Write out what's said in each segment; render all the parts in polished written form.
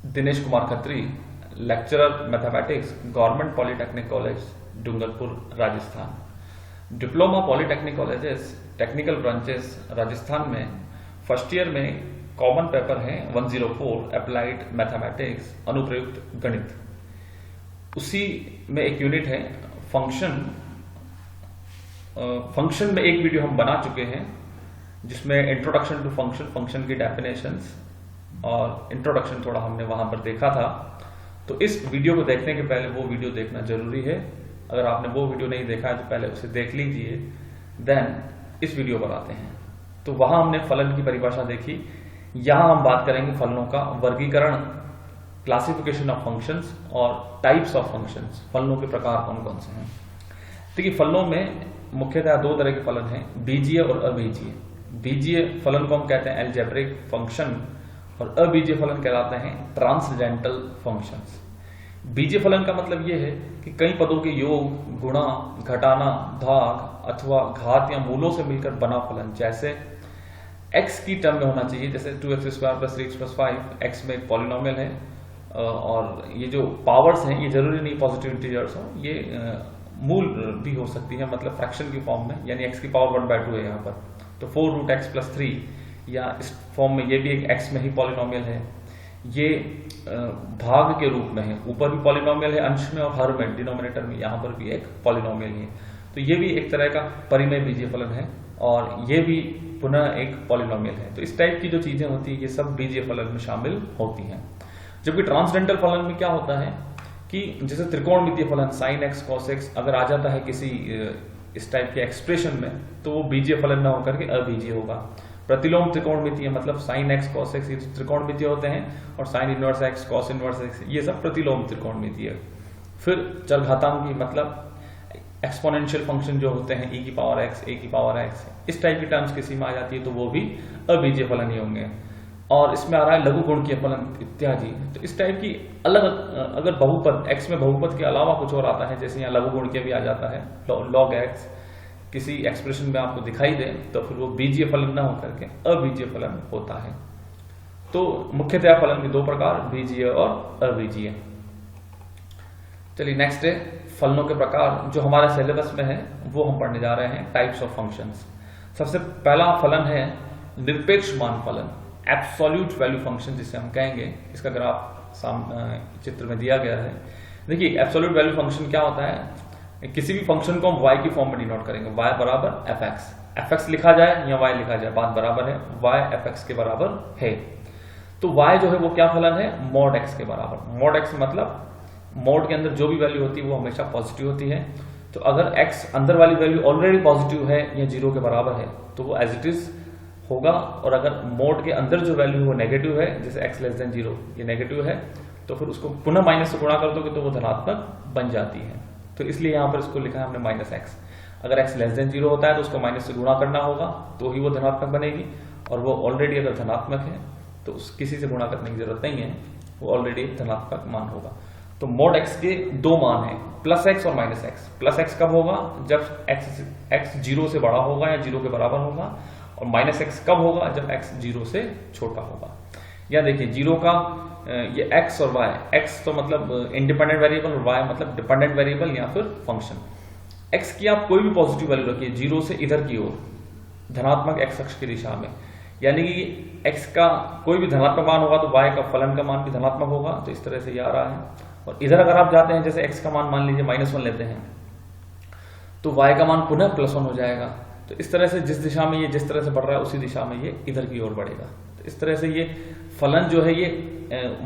Dinesh Kumar Khatri, lecturer mathematics, government polytechnic college, Dungarpur, Rajasthan. Diploma polytechnic colleges, technical branches Rajasthan में first year में common paper है 104 applied mathematics, अनुप्रयुक्त गणित। उसी में एक यूनिट है फंक्शन। फंक्शन में एक वीडियो हम बना चुके हैं जिसमें इंट्रोडक्शन टू फंक्शन, फंक्शन की डेफिनेशंस और इंट्रोडक्शन थोड़ा हमने वहां पर देखा था। तो इस वीडियो को देखने के पहले वो वीडियो देखना जरूरी है। अगर आपने वो वीडियो नहीं देखा है तो पहले उसे देख लीजिए, देन इस वीडियो पर आते हैं। तो वहां हमने फलन की परिभाषा देखी। यहां हम बात करेंगे फलनों का वर्गीकरण, क्लासिफिकेशन ऑफ फंक्शंस और टाइप्स ऑफ फंक्शंस, फलनों के प्रकार कौन कौन से हैं। देखिए, फलनों में मुख्यतः दो तरह के फलन हैं, बीजीय और अबीजीय। बीजीय फलन को हम कहते हैं अलजेब्रिक फंक्शन और अबीजीय फलन कहलाते हैं ट्रांसडेंटल फंक्शंस। बीजीय फलन का मतलब यह है कि कई पदों के योग, गुणा, घटाना, भाग अथवा घात या मूलों से मिलकर बना फलन, जैसे x की टर्म में होना चाहिए, जैसे 2x² + 3x + 5। x में एक पॉलिनोमियल है और ये जो पावर्स हैं ये जरूरी नहीं पॉजिटिव इंटीजर्स हो, ये मूल भी हो सकती है, मतलब फ्रैक्शन की फॉर्म में, यानी x की पावर 1/2 है यहाँ पर। तो 4√x + 3 या इस फॉर्म में ये भी एक x में ही पॉलिनोमियल है। ये भाग के रूप में है, ऊपर भी पॉलिनोमियल है अंश में और हर में डिनोमिनेटर में यहाँ पर भी एक पॉलिनोमियल है। तो ये भी एक तरह का परिमेय बीजीय फलन है और ये भी पुनः एक पॉलिनोमियल है। तो इस टाइप की जो चीजें होती है ये सब बीजीय फलन में शामिल होती हैं। जबकि ट्रांसडेंटल फलन में क्या होता है कि जैसे त्रिकोणमितीय फलन sin x cos x अगर आ जाता है किसी इस टाइप के एक्सप्रेशन में, तो वो बीजीय फलन ना होकर के अबीजीय होगा। प्रतिलोम त्रिकोणमितीय मतलब sin x cos x ये त्रिकोणमितीय होते हैं और sin inverse x cos inverse x ये सब प्रतिलोम त्रिकोणमितीय। फिर चरघातांकी मतलब एक्सपोनेंशियल फंक्शन जो होते हैं e की पावर x, a की पावर x, इस टाइप की टर्म्स किसी में आ जाती है तो वो भी अबीजीय फलन ही होंगे। और इसमें आ रहा है लघु गुणकीय फलन इत्यादि। तो इस टाइप की अलग, अगर बहुपद x में बहुपद के अलावा कुछ और आता है, जैसे यहाँ लघु गुणकीय भी आ जाता है, log x किसी एक्सप्रेशन में आपको दिखाई दे, तो फिर वो बीजीय फलन न होकर के अबीजीय फलन होता है। तो मुख्यतः फलन के दो प्रकार, बीजीय और अबीजीय। चलिए नेक्स्ट है फलनों के प्रकार, जो हमारे सिलेबस में है वो हम पढ़ने जा रहे हैं, टाइप्स ऑफ फंक्शंस। सबसे पहला फलन है निरपेक्ष मान फलन, एब्सोल्यूट वैल्यू फंक्शन जिसे हम कहेंगे। इसका ग्राफ चित्र में दिया गया है। देखिए, एब्सोल्यूट वैल्यू फंक्शन क्या होता है, किसी भी फंक्शन को हम y की फॉर्म में डिनोट करेंगे, y बराबर fx लिखा जाए या y लिखा जाए, बात बराबर है, y fx के बराबर है। तो y जो है वो क्या फलन है, मॉड x के बराबर। मॉड x मतलब मॉड के अंदर जो भी वैल्यू होती है वो हमेशा पॉजिटिव होती है। तो अगर x अंदर वाली वैल्यू ऑलरेडी पॉजिटिव है या 0 के बराबर है तो वो एज इट इज होगा, और अगर मोड के अंदर जो वैल्यू वो नेगेटिव है, जैसे x < 0 ये नेगेटिव है, तो फिर उसको पुनः माइनस से गुणा कर दोगे तो वो धनात्मक बन जाती है। तो इसलिए यहाँ पर इसको लिखा है हमने -x। अगर x < 0 होता है तो उसको माइनस से गुणा करना होगा तो ही वो धनात्मक बनेगी, और वो ऑलरेडी अगर धनात्मक है तो किसी से गुणा करने की जरूरत नहीं है, वो ऑलरेडी धनात्मक मान होगा। तो मोड x के दो मान है, +x और -x। +x कब होगा, जब x 0 से बड़ा होगा या 0 के बराबर होगा, और -x कब होगा, जब x 0 से छोटा होगा। या देखिए 0 का ये x और y, x तो मतलब इंडिपेंडेंट वेरिएबल और y मतलब डिपेंडेंट वेरिएबल या फिर फंक्शन। x की आप कोई भी पॉजिटिव वैल्यू रखिए 0 से इधर की ओर, धनात्मक x अक्ष की दिशा में, यानी कि x का कोई भी धनात्मक मान होगा तो y का फलन का मान भी धनात्मक होगा। तो इस तरह से ये आ रहा है। और इधर अगर आप जाते हैं, जैसे x का मान लीजिए -1 लेते हैं, तो y का मान पुनः +1 हो जाएगा। तो इस तरह से जिस दिशा में ये जिस तरह से बढ़ रहा है उसी दिशा में ये इधर की ओर बढ़ेगा। तो इस तरह से ये फलन जो है ये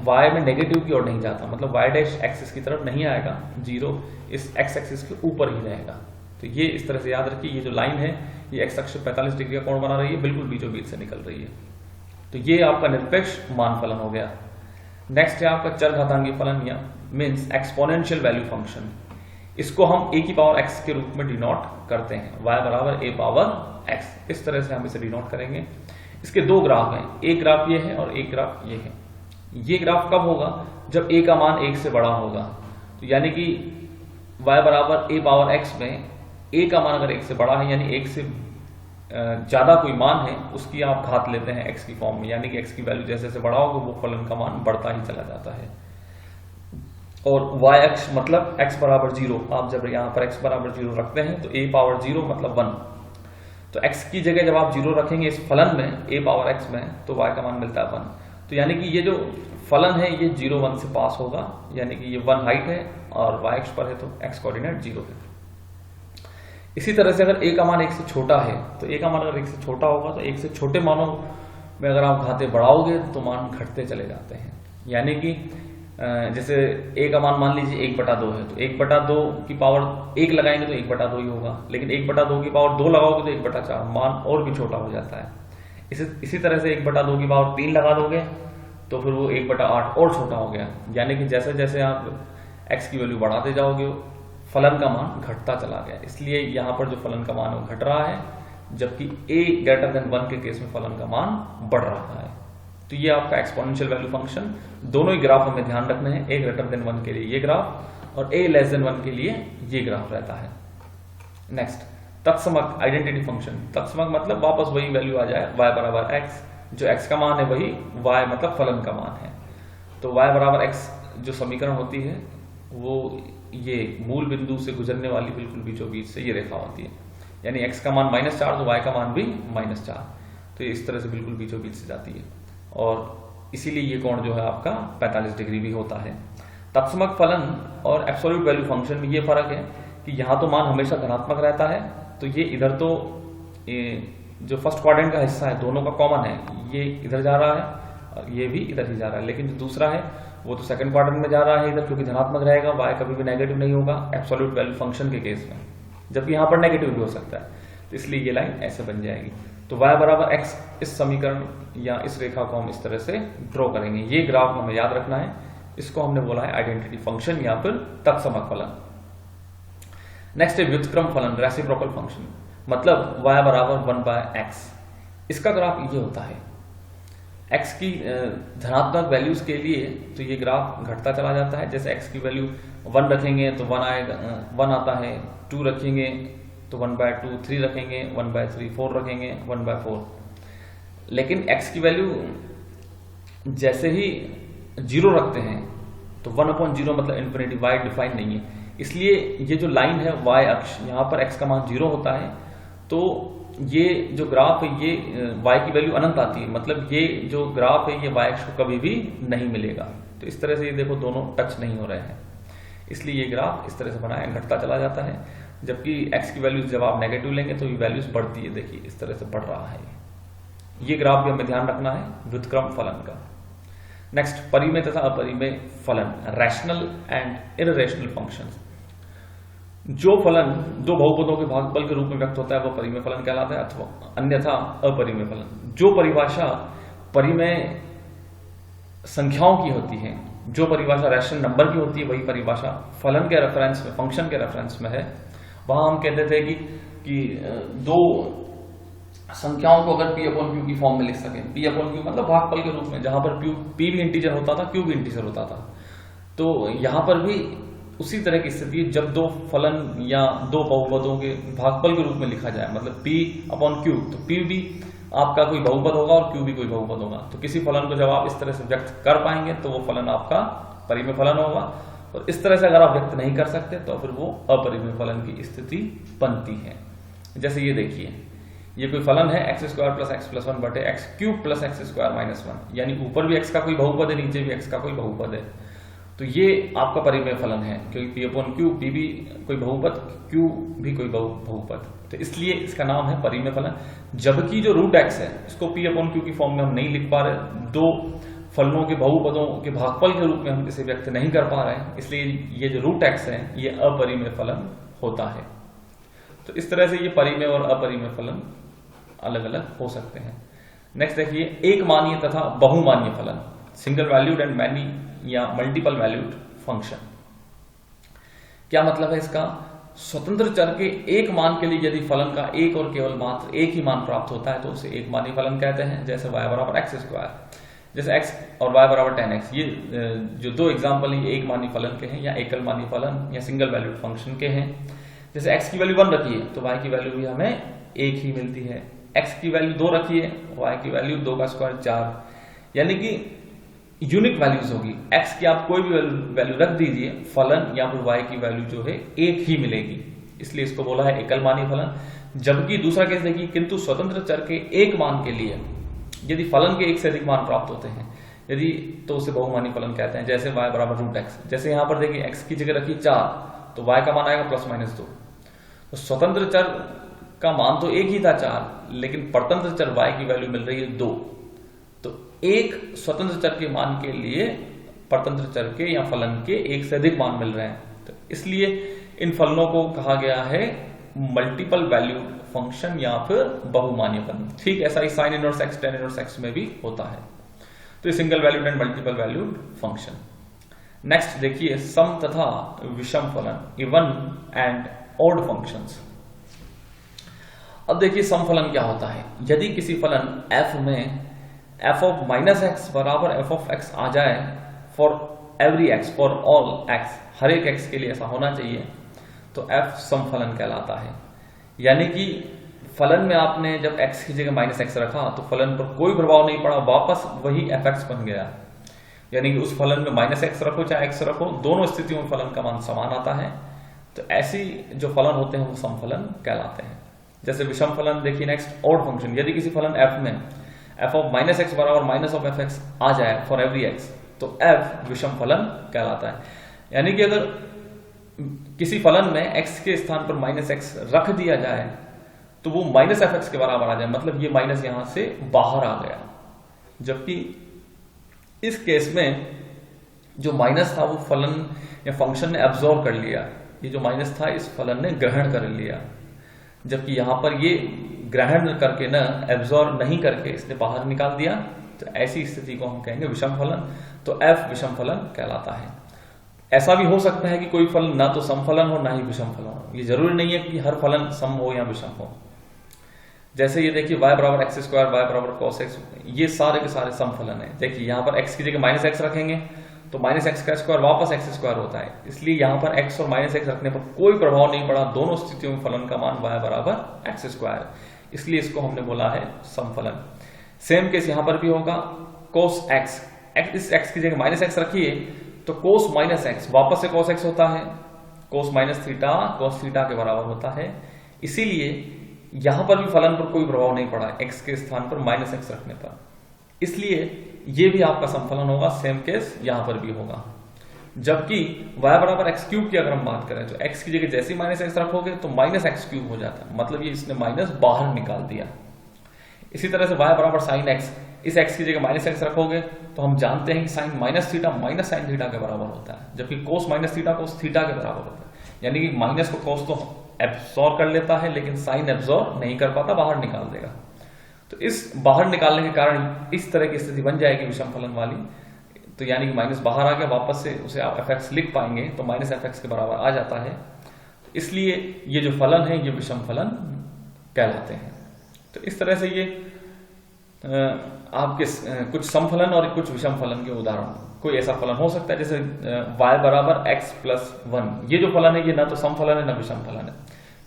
y में नेगेटिव की ओर नहीं जाता, मतलब y' एक्सिस की तरफ नहीं आएगा, 0 इस x एक्सिस के ऊपर ही रहेगा। तो ये इस तरह से याद रखिए, ये जो लाइन है ये x अक्ष 45 डिग्री का कोण बना रही है, बिल्कुल बीचों बीच से निकल रही है। तो ये आपका निरपेक्ष मान फलन हो गया। नेक्स्ट है आपका चरघातांकी फलन या मीन्स एक्सपोनेंशियल वैल्यू फंक्शन। इसको हम a की पावर x के रूप में डिनोट करते हैं, y बराबर a पावर x। इस तरह से हम इसे डिनोट करेंगे। इसके दो ग्राफ हैं, एक ग्राफ ये है और एक ग्राफ ये है। ये ग्राफ कब होगा, जब a का मान 1 से बड़ा होगा। तो यानी कि y बराबर a पावर x में a का मान अगर 1 से बड़ा है, यानी 1 से ज्यादा कोई मान है उसकी आप घात लेते हैं x की फॉर्म में, यानी कि x की वैल्यू जैसे जैसे बढ़ाओगे वो फलन का मान बढ़ता ही चला जाता है। और y अक्ष मतलब x बराबर 0, आप जब यहाँ पर x बराबर 0 रखते हैं तो a पावर 0 मतलब 1, तो x की जगह जब आप 0 रखेंगे इस फलन में a पावर x में तो y का मान मिलता है 1। तो यानी कि ये जो फलन है ये 0 1 से पास होगा, यानी कि ये 1 हाइट है और y अक्ष पर है तो x कोऑर्डिनेट 0 है। इसी तरह से अगर a का मान 1 से छोटा है तो a का मान अगर 1 से छोटा होगा तो 1 से छोटे मानों में अगर आप घाते बढ़ाओगे तो मान घटते चले जाते हैं। यानी कि जैसे a का मान लीजिए 1/2 है तो 1/2 की पावर 1 लगाएंगे तो 1/2 ही होगा, लेकिन 1/2 की पावर 2 लगाओगे तो 1/4, मान और भी छोटा हो जाता है। इसी तरह से 1/2 की पावर 3 लगा दोगे तो फिर वो 1/8 और छोटा हो गया। यानी कि जैसे जैसे आप x की वैल्यू बढ़ाते जाओगे फलन का मान घटता चला गया, इसलिए यहाँ पर जो फलन का मान है वो घट रहा है, जबकि a ग्रेटर देन 1 के केस में फलन का मान बढ़ रहा है। तो ये आपका एक्सपोनेंशियल वैल्यू फंक्शन, दोनों ही ग्राफ हमें ध्यान रखने हैं, a ग्रेटर देन 1 के लिए ये ग्राफ और a लेस देन 1 के लिए ये ग्राफ रहता है। नेक्स्ट, तत्समक आइडेंटिटी फंक्शन। तत्समक मतलब वापस वही वैल्यू आ जाए y बराबर x, जो x का मान है वही y मतलब फलन का मान है। तो y बराबर x जो समीकरण होती है वो ये मूल बिंदु से गुजरने वाली बिल्कुल बीचों बीच से ये रेखा होती है, यानी x का मान -4 तो y का मान भी -4, तो ये इस तरह से बिल्कुल बीचों बीच से जाती है और इसीलिए ये कोण जो है आपका 45 डिग्री भी होता है। तत्समक फलन और एब्सोल्यूट वैल्यू फंक्शन में ये फर्क है कि यहाँ तो मान हमेशा धनात्मक रहता है, तो ये इधर तो जो फर्स्ट क्वाड्रेंट का हिस्सा है दोनों का कॉमन है, ये इधर जा रहा है और ये भी इधर ही जा रहा है, लेकिन जो दूसरा है वो तो सेकंड क्वाड्रेंट में जा रहा है इधर, क्योंकि धनात्मक रहेगा, y कभी भी नेगेटिव नहीं होगा एब्सोल्यूट वैल्यू फंक्शन के केस में, जबकि यहाँ पर नेगेटिव भी हो सकता है, तो इसलिए ये लाइन ऐसे बन जाएगी। तो y बराबर x इस समीकरण या इस रेखा को हम इस तरह से ड्रॉ करेंगे। ये ग्राफ हमें याद रखना है, इसको हमने बोला है आइडेंटिटी फंक्शन या फिर तत्समक फलन। नेक्स्ट है व्युत्क्रम फलन, रेसिप्रोकल फंक्शन, मतलब y बराबर 1/x। इसका ग्राफ ये होता है, x की धनात्मक वैल्यूज के लिए तो ये ग्राफ घटता चला जाता है, जैसे x की वैल्यू 1 रखेंगे तो 1 आएगा, 1 आता है, 2 रखेंगे तो 1/2, 3 रखेंगे 1/3, 4 रखेंगे 1/4। लेकिन x की वैल्यू जैसे ही 0 रखते हैं तो 1/0 मतलब इन्फिनिटी, y डिफाइन नहीं है, इसलिए ये जो लाइन है y अक्ष, यहाँ पर x का मान 0 होता है, तो ये जो ग्राफ है ये y की वैल्यू अनंत आती है, मतलब ये जो ग्राफ है ये y अक्ष को कभी भी नहीं मिलेगा। तो इस तरह से ये देखो दोनों टच नहीं हो रहे हैं, इसलिए ये ग्राफ इस तरह से बनाया घटता चला जाता है, जबकि x की वैल्यू जब आप नेगेटिव लेंगे तो ये वैल्यूज बढ़ती है, देखिए इस तरह से बढ़ रहा है। ये ग्राफ भी हमें ध्यान रखना है व्युत्क्रम फलन का। नेक्स्ट, परिमेय तथा अपरिमेय फलन, रैशनल एंड इररेशनल फंक्शंस। जो फलन दो बहुपदों के भागफल के रूप में व्यक्त होता है वो परिमेय फलन कहलाता है, अथवा अन्यथा अपरिमेय फलन। जो परिभाषा परिमेय संख्याओं की होती है, जो परिभाषा रैशनल नंबर की होती है, वही परिभाषा फलन के रेफरेंस में, फंक्शन के रेफरेंस में है। वहां हम कहते थे कि दो संख्याओं को अगर p/q की फॉर्म में लिख सकें, p/q मतलब भागफल के रूप में, जहां पर p भी इंटीजर होता था, q भी इंटीजर होता था, तो यहां पर भी उसी तरह की स्थिति है जब दो फलन या दो बहुपदों के भागफल के रूप में लिखा जाए, मतलब p/q, तो p भी आपका कोई बहुपद होगा और q भी कोई बहुपद होगा, तो किसी फलन को जब आप इस तरह से व्यक्त कर पाएंगे तो वो फलन आपका परिमेय फलन होगा, और इस तरह से अगर आप व्यक्त नहीं कर सकते तो फिर वो अपरिमेय फलन की स्थिति बनती है। जैसे ये देखिए, ये कोई फलन है x² + x + 1 बटे x³ + x² - 1, यानी ऊपर भी x का कोई बहुपद है, नीचे भी x का कोई बहुपद है, तो ये आपका परिमेय फलन है, क्योंकि p/q, p भी कोई बहुपद, q भी कोई बहुपद, तो इसलिए इसका नाम है परिमेय फलन। जबकि जो रूट x है इसको p/q की फॉर्म में हम नहीं लिख पा रहे, दो फलनों के बहुपदों के भागफल के रूप में हम इसे व्यक्त नहीं कर पा रहे हैं, इसलिए ये जो रूट x है ये अपरिमेय फलन होता है। तो इस तरह से ये परिमेय और अपरिमेय फलन अलग अलग हो सकते हैं। नेक्स्ट देखिए, एक मानीय तथा बहुमानीय फलन, सिंगल वैल्यूड एंड मैनी या मल्टीपल वैल्यूड फंक्शन। क्या मतलब है इसका? स्वतंत्र चर के एक मान के लिए यदि फलन का एक और केवल मात्र एक ही मान प्राप्त होता है तो उसे एक मानीय फलन कहते हैं, जैसे y बराबर x², जैसे x और y बराबर 10x। ये जो दो एग्जाम्पल है ये एक मानीय फलन के हैं या एकल मानीय फलन या सिंगल वैल्यूड फंक्शन के हैं। जैसे x की वैल्यू 1 रखी है तो y की वैल्यू भी हमें एक ही मिलती है, x की वैल्यू 2 रखी है, y की वैल्यू 2 का स्क्वायर 4, यानी कि यूनिक वैल्यूज होगी। x की आप कोई भी वैल्यू रख दीजिए, फलन या फिर y की वैल्यू जो है एक ही मिलेगी, इसलिए इसको बोला है एकल मानी फलन। जबकि दूसरा केस देखिए, किंतु स्वतंत्र चर के एक मान के लिए यदि फलन के एक से अधिक मान प्राप्त होते हैं यदि, तो उसे बहुमानी फलन कहते हैं। जैसे y बराबर रूट एक्स, जैसे यहां पर देखिए x की जगह रखी 4, तो y का मान आएगा ±2। तो स्वतंत्र चर का मान तो एक ही था 4, लेकिन परतंत्र चर y की वैल्यू मिल रही है 2। तो एक स्वतंत्र चर के मान के लिए परतंत्र चर के या फलन के एक से अधिक मान मिल रहे हैं, तो इसलिए इन फलनों को कहा गया है मल्टीपल वैल्यूड फंक्शन या फिर बहुमान्य फलन। ठीक ऐसा ही sine inverse x, tan inverse x में भी होता है। तो ये single valued and multiple valued function. Next देखिए सम तथा विषम फलन, इवन एंड ऑड फंक्शंस। अब देखिए सम फलन क्या होता है। यदि किसी फलन f में f ऑफ माइनस एक्स बराबर f ऑफ x आ जाए for every x, for all x, हर एक x के लिए ऐसा होना चाहिए, तो f सम फलन कहलाता है। यानी कि फलन में आपने जब x की जगह माइनस एक्स रखा तो फलन पर कोई प्रभाव नहीं पड़ा, वापस वही fx बन गया। यानी कि उस फलन में माइनस एक्स रखो चाहे x रखो, दोनों स्थितियों में फलन का मान समान आता है। तो ऐसी जो फलन होते हैं वो सम फलन कहलाते हैं। जैसे विषम फलन देखिए नेक्स्ट, ऑड फंक्शन। यदि किसी फलन f में f ऑफ माइनस एक्स बराबर माइनस ऑफ fx आ जाए फॉर एवरी x, तो f विषम फलन कहलाता है। यानी कि अगर किसी फलन में x के स्थान पर माइनस एक्स रख दिया जाए तो वो माइनस fx के बराबर आ जाए, मतलब ये माइनस यहां से बाहर आ गया। जबकि इस केस में जो माइनस था वो फलन या फंक्शन ने एब्जॉर्ब कर लिया, ये जो माइनस था इस फलन ने ग्रहण कर लिया। जबकि यहां पर ये ग्रहण करके ना एब्जॉर्ब नहीं करके इसने बाहर निकाल दिया, तो ऐसी स्थिति को हम कहेंगे विषम फलन। तो f विषम फलन कहलाता है। ऐसा भी हो सकता है कि कोई फलन ना तो सम फलन हो ना ही विषम फलन हो, ये जरूरी नहीं है कि हर फलन सम हो या विषम हो। जैसे ये देखिए y बराबर एक्स स्क्वायर, y बराबर कॉस एक्स, ये सारे के सारे सम फलन है। देखिए यहाँ पर x की जगह माइनस एक्स रखेंगे तो माइनस एक्स का स्क्वायर वापस एक्स स्क्वायर होता है, इसलिए यहाँ पर x और माइनस एक्स रखने पर कोई प्रभाव नहीं पड़ा, दोनों स्थितियों में फलन का मान y बराबर एक्स स्क्वायर, इसलिए इसको हमने बोला है सम फलन। सेम केस यहाँ पर भी होगा, कोस एक्स, इस x की जगह माइनस एक्स रखिए तो कोस माइनस एक्स वापस से कोस एक्स होता है, कोस माइनस थीटा कोस थीटा के बराबर होता है। इसीलिए यहां पर भी फलन पर कोई प्रभाव नहीं पड़ा x के स्थान पर माइनस एक्स रखने पर, इसलिए ये भी आपका समफलन होगा। सेम केस यहां पर भी होगा। जबकि y बराबर एक्स क्यूब की अगर हम बात करें तो x की जगह जैसे ही माइनस एक्स रखोगे तो माइनस एक्स क्यूब हो जाता है, मतलब ये इसने माइनस बाहर निकाल दिया। इसी तरह से y बराबर साइन एक्स, इस x की जगह माइनस एक्स रखोगे तो हम जानते हैं कि sine minus theta minus sine theta के बराबर होता है, जबकि cos minus theta cos theta के बराबर होता है। यानी कि माइनस को कोस तो एब्सॉर्ब कर लेता है लेकिन साइन एब्सॉर्ब नहीं कर पाता, बाहर निकाल देगा। तो इस बाहर निकालने के कारण इस तरह की स्थिति बन जाएगी विषम फलन वाली। तो यानी कि माइनस बाहर आ गया, वापस से उसे आप fx लिख पाएंगे तो माइनस fx के बराबर आ जाता है। इसलिए ये जो फलन है ये विषम फलन कहलाते हैं। तो इस तरह से ये आपके कुछ समफलन और कुछ विषम फलन के उदाहरण। कोई ऐसा फलन हो सकता है जैसे y बराबर x प्लस 1, ये जो फलन है ये ना तो समफलन है ना विषम फलन है,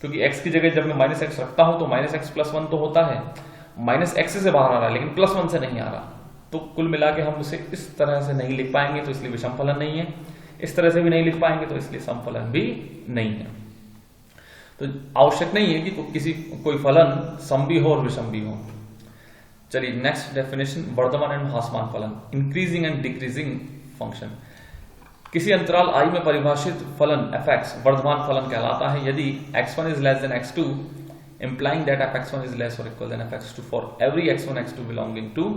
क्योंकि x की जगह जब मैं माइनस एक्स रखता हूं तो माइनस एक्स प्लस 1 तो होता है, माइनस एक्स से बाहर आ रहा है लेकिन प्लस 1 से नहीं आ रहा। तो कुल मिला के हम उसे इस तरह से नहीं लिख पाएंगे तो इसलिए विषम फलन नहीं है, इस तरह से भी नहीं लिख पाएंगे तो इसलिए समफलन भी नहीं है। तो आवश्यक नहीं है कि कोई फलन सम भी हो और विषम भी हो। चलिए नेक्स्ट डेफिनेशन, वर्धमान एंड ह्रासमान फलन, इंक्रीजिंग एंड डिक्रीजिंग फंक्शन। किसी अंतराल i में परिभाषित फलन fx वर्धमान फलन कहलाता है यदि x1 is less than x2, implying that fx1 is less or equal than fx2 for every x1 x2 belonging to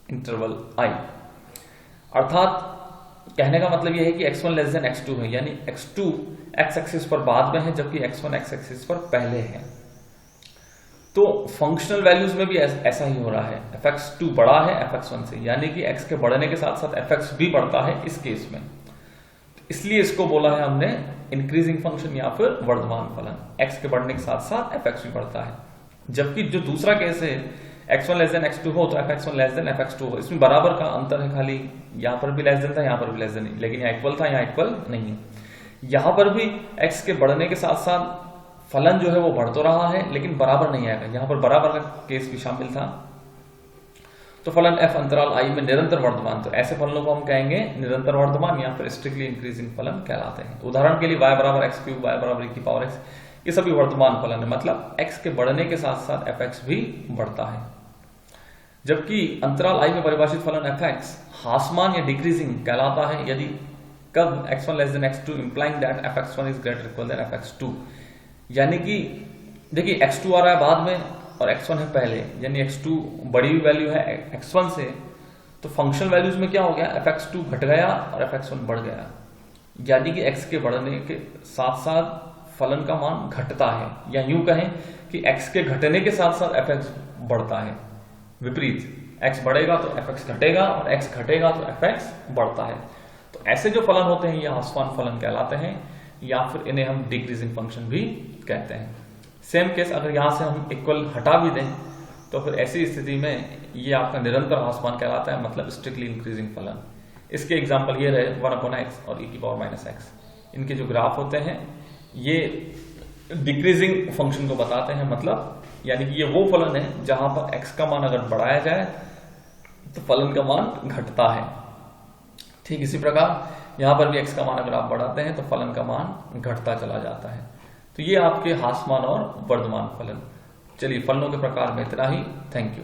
interval i। अर्थात कहने का मतलब यह है कि x1 लेस देन x2 है, यानी x2 x एक्सिस पर बाद में है जबकि x1 x एक्सिस पर पहले है। तो फंक्शनल वैल्यूज में भी ऐसा ही हो रहा है, fx2 बड़ा है fx1 से, यानी कि x के बढ़ने के साथ साथ fx भी बढ़ता है इस केस में। इसलिए इसको बोला है हमने इंक्रीजिंग फंक्शन या फिर वर्धमान फलन, x के बढ़ने के साथ साथ fx भी बढ़ता है। जबकि जो दूसरा केस है x1 लेस देन x2 हो तो fx1 लेस देन fx2 हो, इसमें बराबर का अंतर है, खाली यहां पर भी लेस देन था यहां पर भी लेस देन, लेकिन यहाँ इक्वल था यहाँ इक्वल नहीं है। यहां पर भी x के बढ़ने के साथ साथ फलन जो है वो बढ़ तो रहा है लेकिन बराबर नहीं आएगा, यहां पर बराबर का केस भी शामिल था। तो फलन f अंतराल i में निरंतर वर्धमान, तो ऐसे फलनों को हम कहेंगे निरंतर वर्धमान या फिर स्ट्रिक्टली इंक्रीजिंग फलन कहलाते हैं। उदाहरण के लिए y बराबर x क्यूब, y बराबर e की पावर x, ये सभी वर्धमान फलन है, मतलब x के बढ़ने के साथ साथ fx भी बढ़ता है। जबकि अंतराल i में परिभाषित फलन fx ह्रासमान या डिक्रीजिंग कहलाता है यदि कब x1 less than x2 implying that fx1 is greater equal than fx2, यानी कि देखिए x2 आ रहा है बाद में और x1 है पहले, यानी x2 बड़ी हुई वैल्यू है x1 से, तो फंक्शन वैल्यूज में क्या हो गया, fx2 घट गया और fx1 बढ़ गया, यानी कि x के बढ़ने के साथ साथ फलन का मान घटता है, या यूं कहें कि x के घटने के साथ साथ fx बढ़ता है। विपरीत, x बढ़ेगा तो fx घटेगा और x घटेगा तो fx बढ़ता है। तो ऐसे जो फलन होते हैं ये ह्रासमान फलन कहलाते हैं, या फिर इन्हें हम डिक्रीजिंग फंक्शन भी कहते हैं। सेम केस अगर यहां से हम इक्वल हटा भी दें तो फिर ऐसी स्थिति में ये आपका निरंतर ह्रासमान कहलाता है, मतलब स्ट्रिक्टली इंक्रीजिंग फलन। इसके एग्जांपल ये रहे 1/x और e की पावर -x, इनके जो ग्राफ होते हैं ये डिक्रीजिंग फंक्शन को बताते हैं, मतलब यानी कि ये वो फलन है जहां पर x का मान अगर बढ़ाया जाए तो फलन का मान घटता है। ठीक इसी प्रकार यहां पर भी x का मान अगर आप बढ़ाते हैं तो फलन का मान घटता चला जाता है। तो ये आपके ह्रासमान और वर्धमान फलन। चलिए फलनों के प्रकार में इतना ही। Thank you.